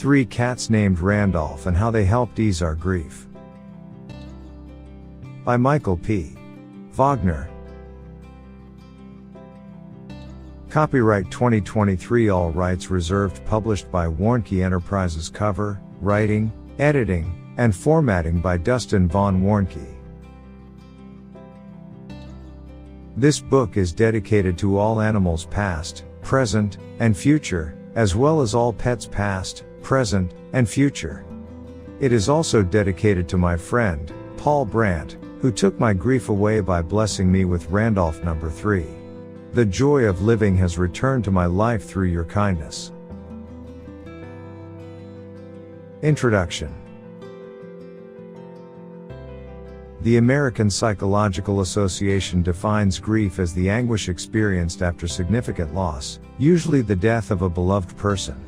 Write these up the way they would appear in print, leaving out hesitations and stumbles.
3 Cats Named Randolph and How They Helped Ease Our Grief. By Michael P. Wagner. Copyright 2023, all rights reserved. Published by Warnke Enterprises. Cover, writing, editing, and formatting by Dustin Von Warnke. This book is dedicated to all animals past, present, and future, as well as all pets past, present, and future. It is also dedicated to my friend, Paul Brandt, who took my grief away by blessing me with Randolph number 3. The joy of living has returned to my life through your kindness. Introduction. The American Psychological Association defines grief as the anguish experienced after significant loss, usually the death of a beloved person.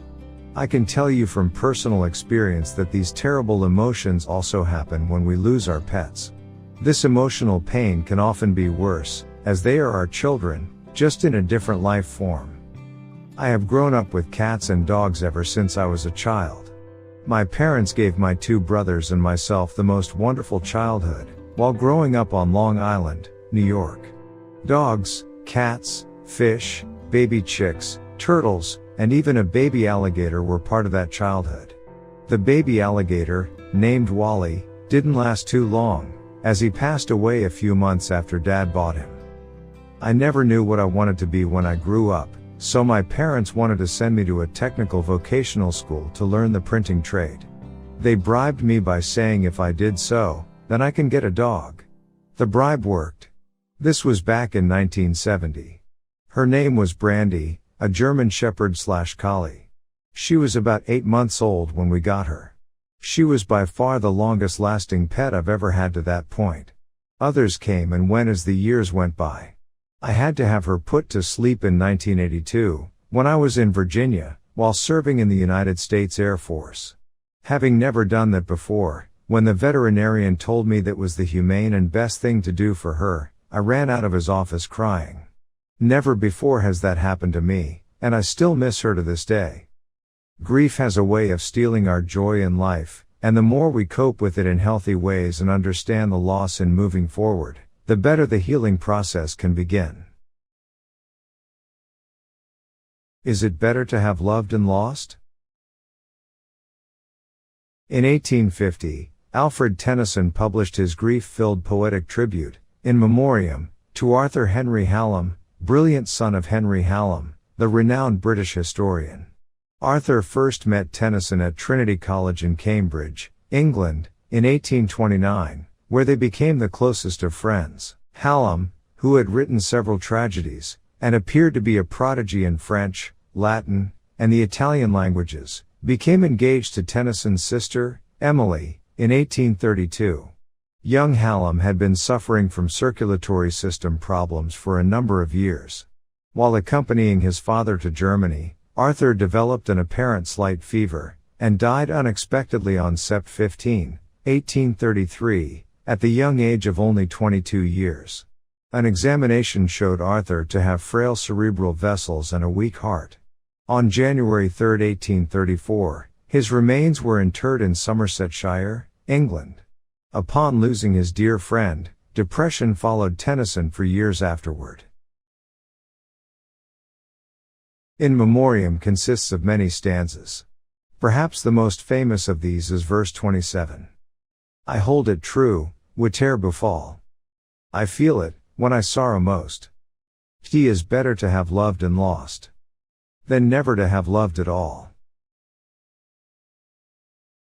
I can tell you from personal experience that these terrible emotions also happen when we lose our pets. This emotional pain can often be worse, as they are our children, just in a different life form. I have grown up with cats and dogs ever since I was a child. My parents gave my 2 brothers and myself the most wonderful childhood, while growing up on Long Island, New York. Dogs, cats, fish, baby chicks, turtles, and even a baby alligator were part of that childhood. The baby alligator, named Wally, didn't last too long, as he passed away a few months after Dad bought him. I never knew what I wanted to be when I grew up, so my parents wanted to send me to a technical vocational school to learn the printing trade. They bribed me by saying if I did so, then I can get a dog. The bribe worked. This was back in 1970. Her name was Brandy, a German Shepherd/Collie. She was about 8 months old when we got her. She was by far the longest lasting pet I've ever had to that point. Others came and went as the years went by. I had to have her put to sleep in 1982, when I was in Virginia, while serving in the United States Air Force. Having never done that before, when the veterinarian told me that was the humane and best thing to do for her, I ran out of his office crying. Never before has that happened to me, and I still miss her to this day. Grief has a way of stealing our joy in life, and the more we cope with it in healthy ways and understand the loss in moving forward, the better the healing process can begin. Is it better to have loved and lost? In 1850, Alfred Tennyson published his grief-filled poetic tribute, In Memoriam, to Arthur Henry Hallam, brilliant son of Henry Hallam, the renowned British historian. Arthur first met Tennyson at Trinity College in Cambridge, England, in 1829, where they became the closest of friends. Hallam, who had written several tragedies, and appeared to be a prodigy in French, Latin, and the Italian languages, became engaged to Tennyson's sister, Emily, in 1832. Young Hallam had been suffering from circulatory system problems for a number of years. While accompanying his father to Germany, Arthur developed an apparent slight fever, and died unexpectedly on Sept 15, 1833, at the young age of only 22 years. An examination showed Arthur to have frail cerebral vessels and a weak heart. On January 3, 1834, his remains were interred in Somersetshire, England. Upon losing his dear friend, depression followed Tennyson for years afterward. In Memoriam consists of many stanzas. Perhaps the most famous of these is verse 27. I hold it true, whate'er befall. I feel it, when I sorrow most. It is better to have loved and lost, than never to have loved at all.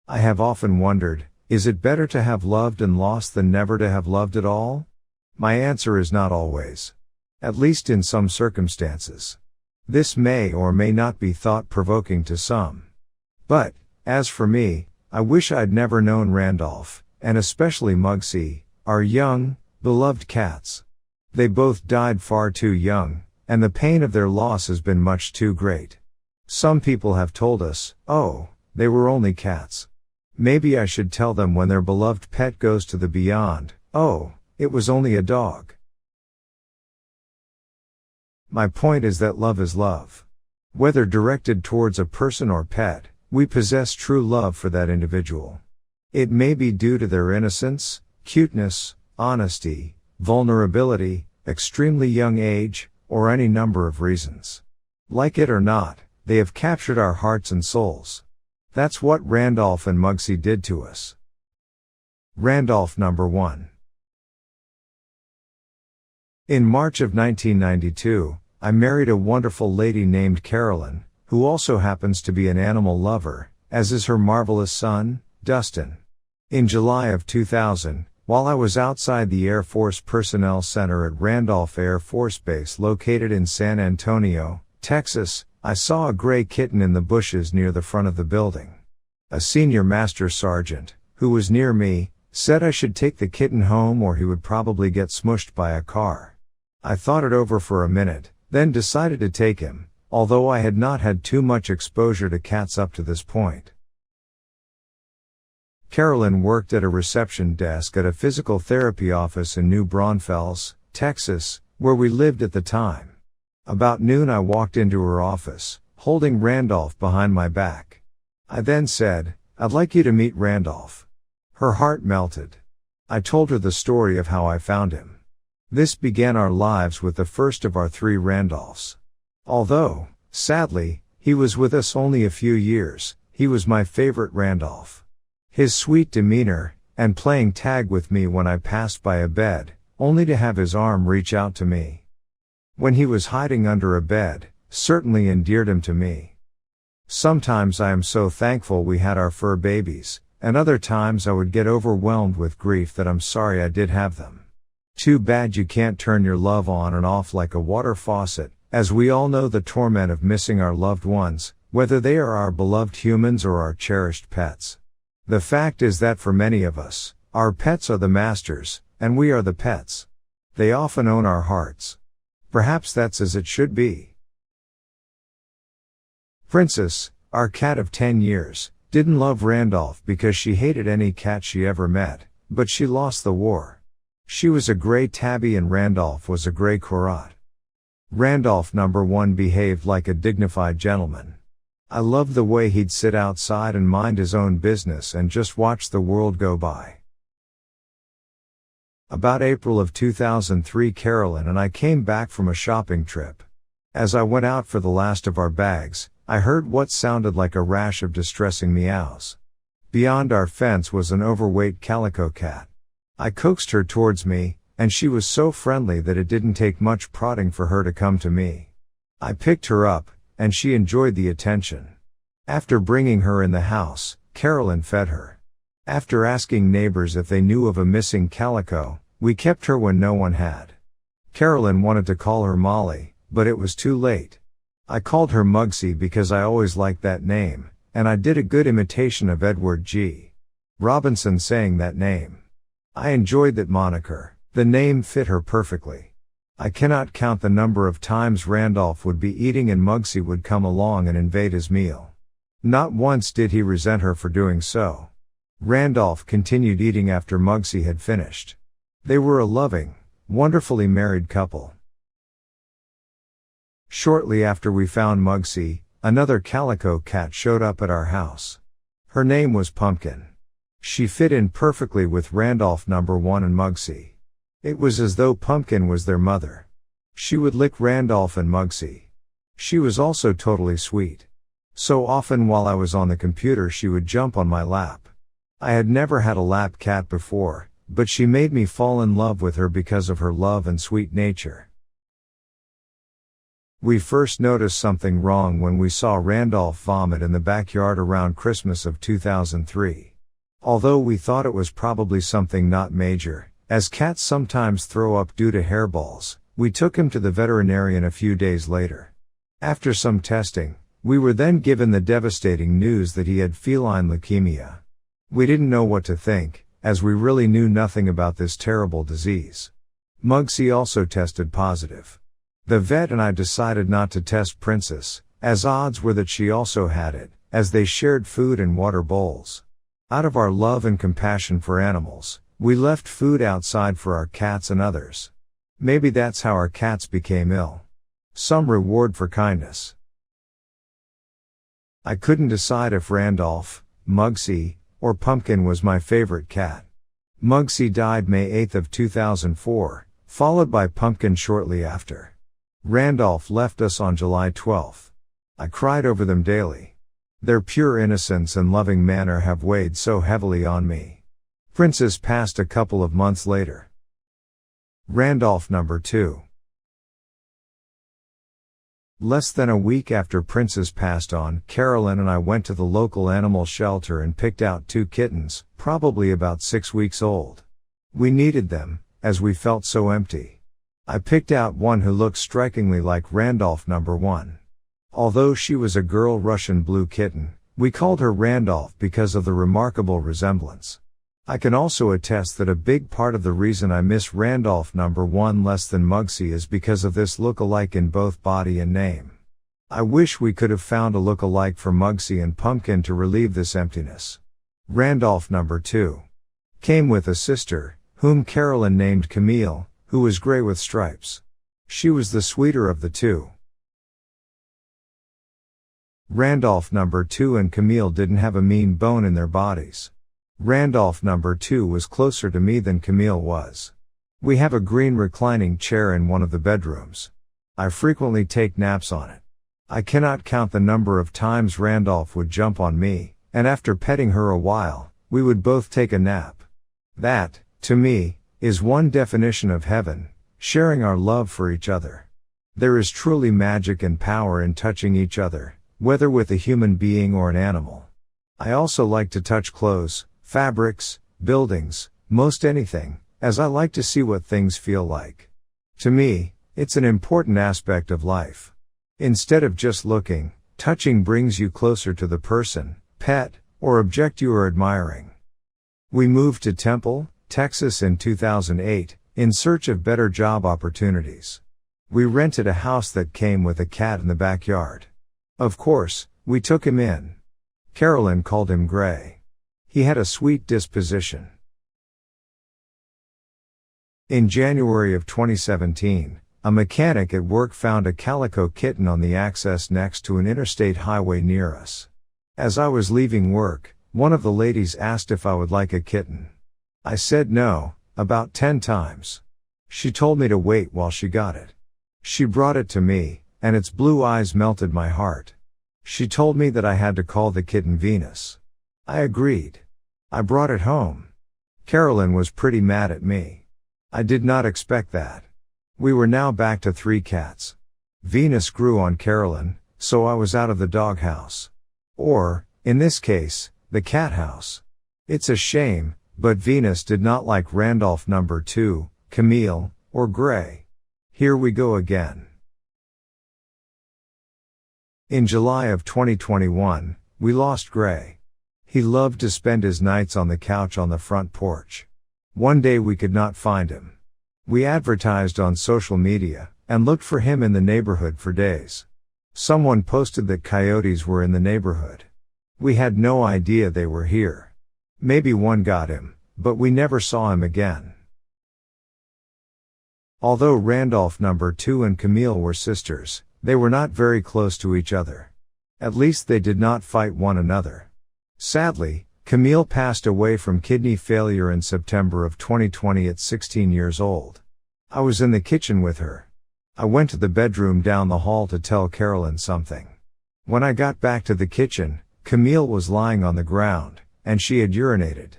I have often wondered, is it better to have loved and lost than never to have loved at all? My answer is not always. At least in some circumstances. This may or may not be thought-provoking to some. But, as for me, I wish I'd never known Randolph, and especially Mugsy, our young, beloved cats. They both died far too young, and the pain of their loss has been much too great. Some people have told us, oh, they were only cats. Maybe I should tell them when their beloved pet goes to the beyond, oh, it was only a dog. My point is that love is love. Whether directed towards a person or pet, We possess true love for that individual. It may be due to their innocence, cuteness, honesty, vulnerability, extremely young age, or any number of reasons. Like it or not, they have captured our hearts and souls. That's what Randolph and Muggsy did to us. Randolph number 1. In March of 1992, I married a wonderful lady named Carolyn, who also happens to be an animal lover, as is her marvelous son, Dustin. In July of 2000, while I was outside the Air Force Personnel Center at Randolph Air Force Base located in San Antonio, Texas, I saw a gray kitten in the bushes near the front of the building. A senior master sergeant, who was near me, said I should take the kitten home or he would probably get smushed by a car. I thought it over for a minute, then decided to take him, although I had not had too much exposure to cats up to this point. Carolyn worked at a reception desk at a physical therapy office in New Braunfels, Texas, where we lived at the time. About noon I walked into her office, holding Randolph behind my back. I then said, "I'd like you to meet Randolph." Her heart melted. I told her the story of how I found him. This began our lives with the first of our 3 Randolphs. Although, sadly, he was with us only a few years, he was my favorite Randolph. His sweet demeanor, and playing tag with me when I passed by a bed, only to have his arm reach out to me. When he was hiding under a bed, certainly endeared him to me. Sometimes I am so thankful we had our fur babies, and other times I would get overwhelmed with grief that I'm sorry I did have them. Too bad you can't turn your love on and off like a water faucet, as we all know the torment of missing our loved ones, whether they are our beloved humans or our cherished pets. The fact is that for many of us, our pets are the masters, and we are the pets. They often own our hearts. Perhaps that's as it should be. Princess, our cat of 10 years, didn't love Randolph because she hated any cat she ever met, but she lost the war. She was a gray tabby and Randolph was a gray Korat. Randolph number 1 behaved like a dignified gentleman. I loved the way he'd sit outside and mind his own business and just watch the world go by. About April of 2003, Carolyn and I came back from a shopping trip. As I went out for the last of our bags, I heard what sounded like a rash of distressing meows. Beyond our fence was an overweight calico cat. I coaxed her towards me, and she was so friendly that it didn't take much prodding for her to come to me. I picked her up, and she enjoyed the attention. After bringing her in the house, Carolyn fed her. After asking neighbors if they knew of a missing calico, we kept her when no one had. Carolyn wanted to call her Molly, but it was too late. I called her Muggsy because I always liked that name, and I did a good imitation of Edward G. Robinson saying that name. I enjoyed that moniker. The name fit her perfectly. I cannot count the number of times Randolph would be eating and Muggsy would come along and invade his meal. Not once did he resent her for doing so. Randolph continued eating after Muggsy had finished. They were a loving, wonderfully married couple. Shortly after we found Muggsy, another calico cat showed up at our house. Her name was Pumpkin. She fit in perfectly with Randolph number 1 and Muggsy. It was as though Pumpkin was their mother. She would lick Randolph and Muggsy. She was also totally sweet. So often while I was on the computer she would jump on my lap. I had never had a lap cat before, but she made me fall in love with her because of her love and sweet nature. We first noticed something wrong when we saw Randolph vomit in the backyard around Christmas of 2003. Although we thought it was probably something not major, as cats sometimes throw up due to hairballs, we took him to the veterinarian a few days later. After some testing, we were then given the devastating news that he had feline leukemia. We didn't know what to think, as we really knew nothing about this terrible disease. Muggsy also tested positive. The vet and I decided not to test Princess, as odds were that she also had it, as they shared food and water bowls. Out of our love and compassion for animals, we left food outside for our cats and others. Maybe that's how our cats became ill. Some reward for kindness. I couldn't decide if Randolph, Mugsy, or Pumpkin was my favorite cat. Mugsy died May 8 of 2004, followed by Pumpkin shortly after. Randolph left us on July 12. I cried over them daily. Their pure innocence and loving manner have weighed so heavily on me. Princess passed a couple of months later. Randolph number 2. Less than a week after Princess passed on, Carolyn and I went to the local animal shelter and picked out 2 kittens, probably about 6 weeks old. We needed them, as we felt so empty. I picked out one who looked strikingly like Randolph number 1. Although she was a girl Russian blue kitten, we called her Randolph because of the remarkable resemblance. I can also attest that a big part of the reason I miss Randolph number 1 less than Mugsy is because of this look-alike in both body and name. I wish we could have found a look-alike for Mugsy and Pumpkin to relieve this emptiness. Randolph number 2 came with a sister, whom Carolyn named Camille, who was gray with stripes. She was the sweeter of the 2. Randolph number 2 and Camille didn't have a mean bone in their bodies. Randolph number 2 was closer to me than Camille was. We have a green reclining chair in one of the bedrooms. I frequently take naps on it. I cannot count the number of times Randolph would jump on me, and after petting her a while, we would both take a nap. That, to me, is one definition of heaven, sharing our love for each other. There is truly magic and power in touching each other, whether with a human being or an animal. I also like to touch clothes, fabrics, buildings, most anything, as I like to see what things feel like. To me, it's an important aspect of life. Instead of just looking, touching brings you closer to the person, pet, or object you are admiring. We moved to Temple, Texas in 2008, in search of better job opportunities. We rented a house that came with a cat in the backyard. Of course, we took him in. Carolyn called him Gray. He had a sweet disposition. In January of 2017, a mechanic at work found a calico kitten on the access next to an interstate highway near us. As I was leaving work, one of the ladies asked if I would like a kitten. I said no, about 10 times. She told me to wait while she got it. She brought it to me, and its blue eyes melted my heart. She told me that I had to call the kitten Venus. I agreed. I brought it home. Carolyn was pretty mad at me. I did not expect that. We were now back to 3 cats. Venus grew on Carolyn, so I was out of the doghouse. Or, in this case, the cat house. It's a shame, but Venus did not like Randolph number 2, Camille, or Gray. Here we go again. In July of 2021, we lost Gray. He loved to spend his nights on the couch on the front porch. One day we could not find him. We advertised on social media, and looked for him in the neighborhood for days. Someone posted that coyotes were in the neighborhood. We had no idea they were here. Maybe one got him, but we never saw him again. Although Randolph number 2 and Camille were sisters, they were not very close to each other. At least they did not fight one another. Sadly, Camille passed away from kidney failure in September of 2020 at 16 years old. I was in the kitchen with her. I went to the bedroom down the hall to tell Carolyn something. When I got back to the kitchen, Camille was lying on the ground, and she had urinated.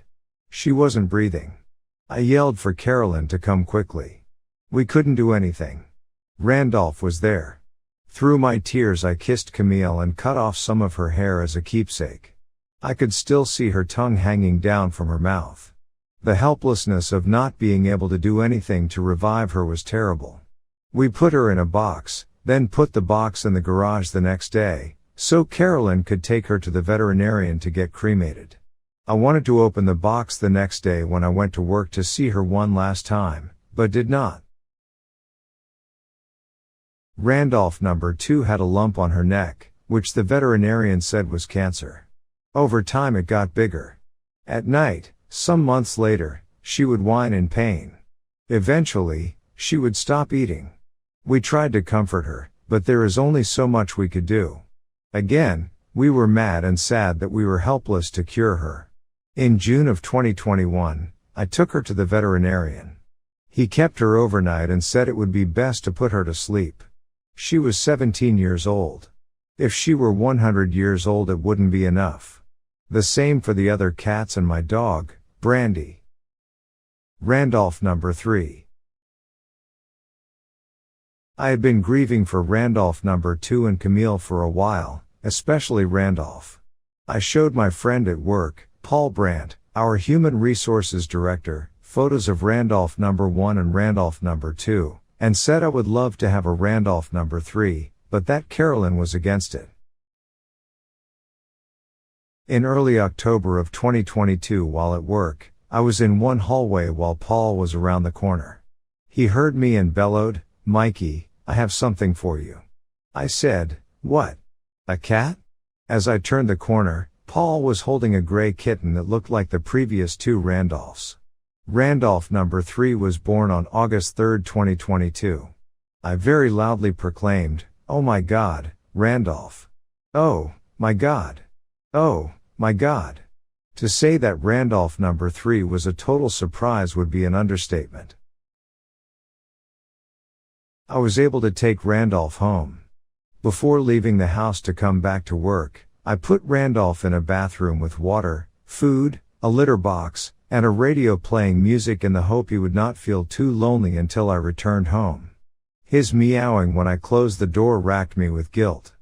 She wasn't breathing. I yelled for Carolyn to come quickly. We couldn't do anything. Randolph was there. Through my tears I kissed Camille and cut off some of her hair as a keepsake. I could still see her tongue hanging down from her mouth. The helplessness of not being able to do anything to revive her was terrible. We put her in a box, then put the box in the garage the next day, so Carolyn could take her to the veterinarian to get cremated. I wanted to open the box the next day when I went to work to see her one last time, but did not. Randolph number 2 had a lump on her neck, which the veterinarian said was cancer. Over time it got bigger. At night, some months later, she would whine in pain. Eventually, she would stop eating. We tried to comfort her, but there is only so much we could do. Again, We were mad and sad that we were helpless to cure her. In June of 2021, I took her to the veterinarian. He kept her overnight and said it would be best to put her to sleep. She was 17 years old. If she were 100 years old it wouldn't be enough. The same for the other cats and my dog, Brandy. Randolph number 3. I had been grieving for Randolph number 2 and Camille for a while, especially Randolph. I showed my friend at work, Paul Brandt, our human resources director, photos of Randolph number 1 and Randolph number 2, and said I would love to have a Randolph number 3, but that Carolyn was against it. In early October of 2022 while at work, I was in one hallway while Paul was around the corner. He heard me and bellowed, "Mikey, I have something for you." I said, "What? A cat?" As I turned the corner, Paul was holding a gray kitten that looked like the previous 2 Randolphs. Randolph number 3 was born on August 3, 2022. I very loudly proclaimed, "Oh my God, Randolph. Oh, my God. Oh, my God." To say that Randolph number 3 was a total surprise would be an understatement. I was able to take Randolph home. Before leaving the house to come back to work, I put Randolph in a bathroom with water, food, a litter box, and a radio playing music in the hope he would not feel too lonely until I returned home. His meowing when I closed the door racked me with guilt.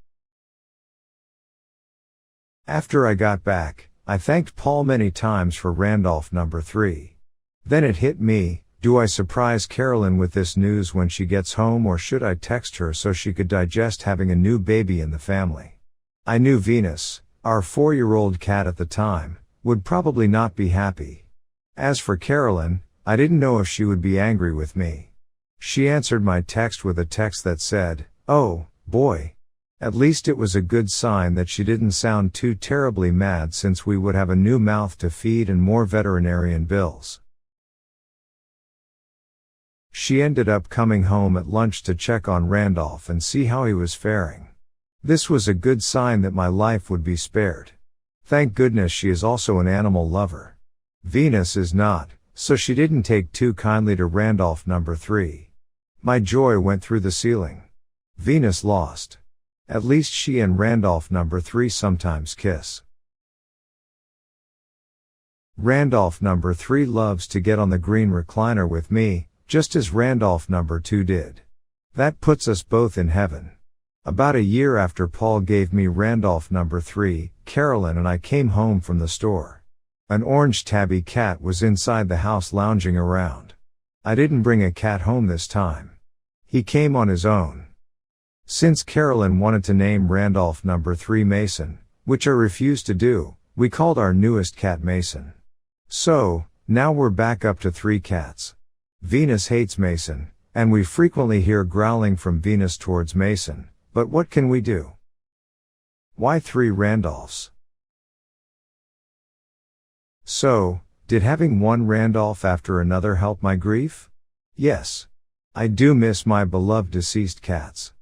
After I got back, I thanked Paul many times for Randolph number 3. Then it hit me, do I surprise Carolyn with this news when she gets home or should I text her so she could digest having a new baby in the family? I knew Venus, our 4-year-old cat at the time, would probably not be happy. As for Carolyn, I didn't know if she would be angry with me. She answered my text with a text that said, "Oh, boy." At least it was a good sign that she didn't sound too terribly mad since we would have a new mouth to feed and more veterinarian bills. She ended up coming home at lunch to check on Randolph and see how he was faring. This was a good sign that my life would be spared. Thank goodness she is also an animal lover. Venus is not, so she didn't take too kindly to Randolph number 3. My joy went through the ceiling. Venus lost. At least she and Randolph number 3 sometimes kiss. Randolph number 3 loves to get on the green recliner with me, just as Randolph number 2 did. That puts us both in heaven. About a year after Paul gave me Randolph number 3, Carolyn and I came home from the store. An orange tabby cat was inside the house lounging around. I didn't bring a cat home this time. He came on his own. Since Carolyn wanted to name Randolph number 3 Mason, which I refused to do, we called our newest cat Mason. So, now we're back up to 3 cats. Venus hates Mason, and we frequently hear growling from Venus towards Mason, but what can we do? Why 3 Randolphs? So, did having one Randolph after another help my grief? Yes. I do miss my beloved deceased cats.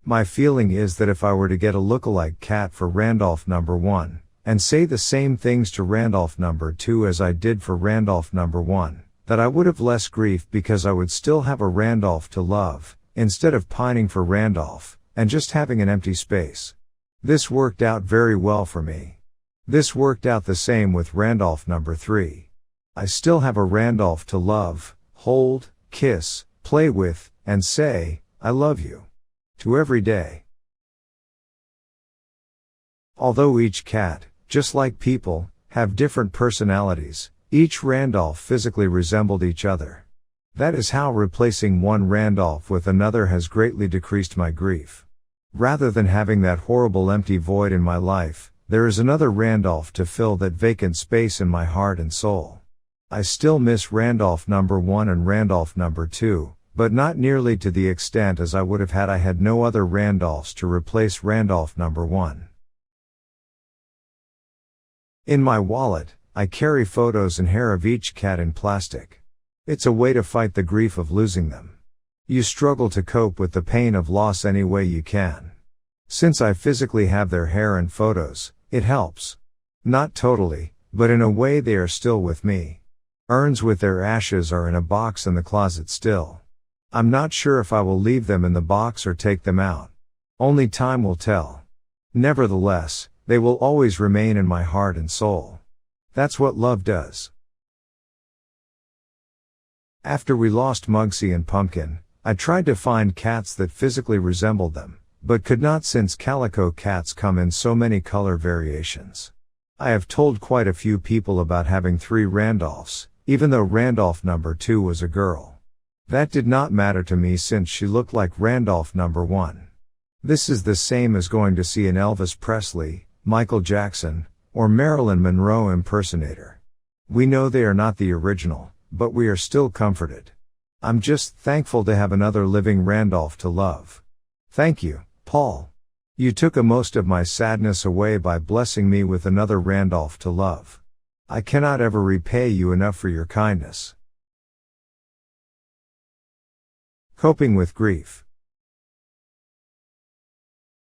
My feeling is that if I were to get a look-alike cat for Randolph number 1, and say the same things to Randolph number 2 as I did for Randolph number 1, that I would have less grief because I would still have a Randolph to love, instead of pining for Randolph, and just having an empty space. This worked out very well for me. This worked out the same with Randolph number 3. I still have a Randolph to love, hold, kiss, play with, and say, "I love you." To every day. Although each cat, just like people, have different personalities, each Randolph physically resembled each other. That is how replacing one Randolph with another has greatly decreased my grief. Rather than having that horrible empty void in my life, there is another Randolph to fill that vacant space in my heart and soul. I still miss Randolph number 1 and Randolph number 2, but not nearly to the extent as I would have had I had no other Randolphs to replace Randolph number 1. In my wallet, I carry photos and hair of each cat in plastic. It's a way to fight the grief of losing them. You struggle to cope with the pain of loss any way you can. Since I physically have their hair and photos, it helps. Not totally, but in a way they are still with me. Urns with their ashes are in a box in the closet still. I'm not sure if I will leave them in the box or take them out. Only time will tell. Nevertheless, they will always remain in my heart and soul. That's what love does. After we lost Mugsy and Pumpkin, I tried to find cats that physically resembled them, but could not since calico cats come in so many color variations. I have told quite a few people about having 3 Randolphs, even though Randolph number 2 was a girl. That did not matter to me since she looked like Randolph number 1. This is the same as going to see an Elvis Presley, Michael Jackson, or Marilyn Monroe impersonator. We know they are not the original, but we are still comforted. I'm just thankful to have another living Randolph to love. Thank you, Paul. You took most of my sadness away by blessing me with another Randolph to love. I cannot ever repay you enough for your kindness. Coping with grief.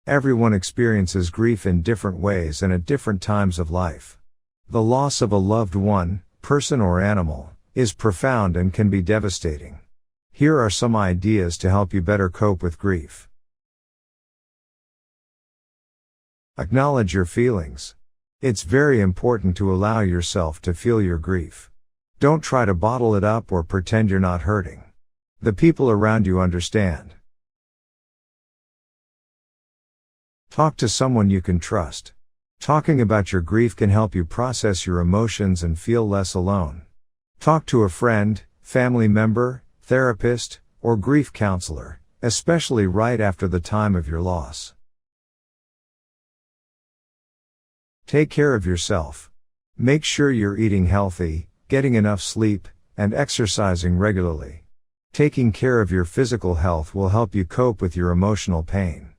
Everyone experiences grief in different ways and at different times of life. The loss of a loved one, person or animal, is profound and can be devastating. Here are some ideas to help you better cope with grief. Acknowledge your feelings. It's very important to allow yourself to feel your grief. Don't try to bottle it up or pretend you're not hurting. The people around you understand. Talk to someone you can trust. Talking about your grief can help you process your emotions and feel less alone. Talk to a friend, family member, therapist, or grief counselor, especially right after the time of your loss. Take care of yourself. Make sure you're eating healthy, getting enough sleep, and exercising regularly. Taking care of your physical health will help you cope with your emotional pain.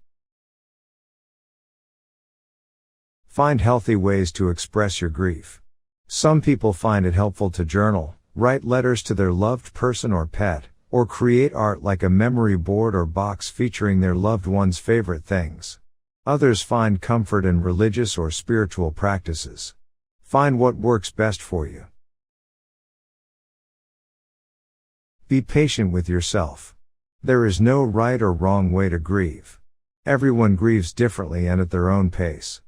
Find healthy ways to express your grief. Some people find it helpful to journal, write letters to their loved person or pet, or create art like a memory board or box featuring their loved one's favorite things. Others find comfort in religious or spiritual practices. Find what works best for you. Be patient with yourself. There is no right or wrong way to grieve. Everyone grieves differently and at their own pace.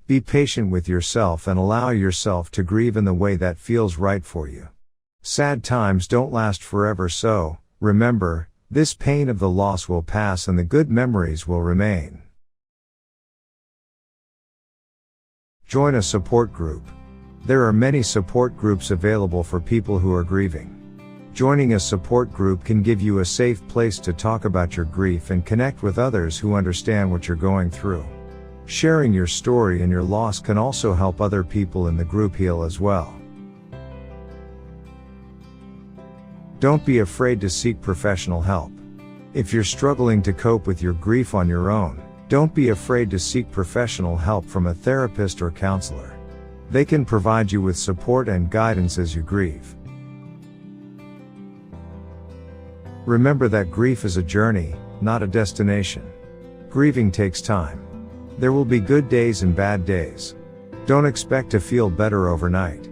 Be patient with yourself and allow yourself to grieve in the way that feels right for you. Sad times don't last forever, so, remember, this pain of the loss will pass and the good memories will remain. Join a support group. There are many support groups available for people who are grieving. Joining a support group can give you a safe place to talk about your grief and connect with others who understand what you're going through. Sharing your story and your loss can also help other people in the group heal as well. Don't be afraid to seek professional help. If you're struggling to cope with your grief on your own, don't be afraid to seek professional help from a therapist or counselor. They can provide you with support and guidance as you grieve. Remember that grief is a journey, not a destination. Grieving takes time. There will be good days and bad days. Don't expect to feel better overnight.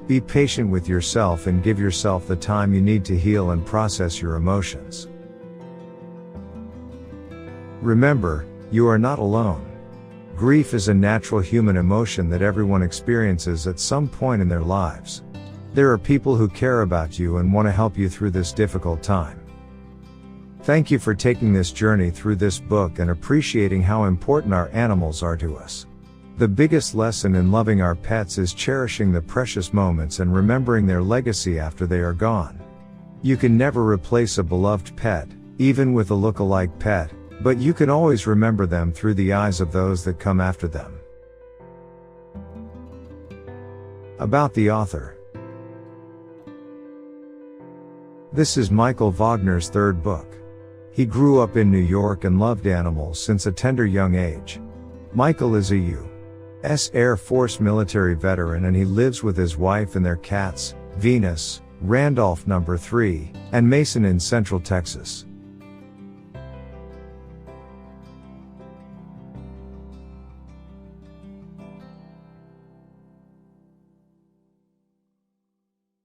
Be patient with yourself and give yourself the time you need to heal and process your emotions. Remember, you are not alone. Grief is a natural human emotion that everyone experiences at some point in their lives. There are people who care about you and want to help you through this difficult time. Thank you for taking this journey through this book and appreciating how important our animals are to us. The biggest lesson in loving our pets is cherishing the precious moments and remembering their legacy after they are gone. You can never replace a beloved pet, even with a look-alike pet, but you can always remember them through the eyes of those that come after them. About the author. This is Michael Wagner's third book. He grew up in New York and loved animals since a tender young age. Michael is a U.S. Air Force military veteran and he lives with his wife and their cats, Venus, Randolph number 3, and Mason in Central Texas.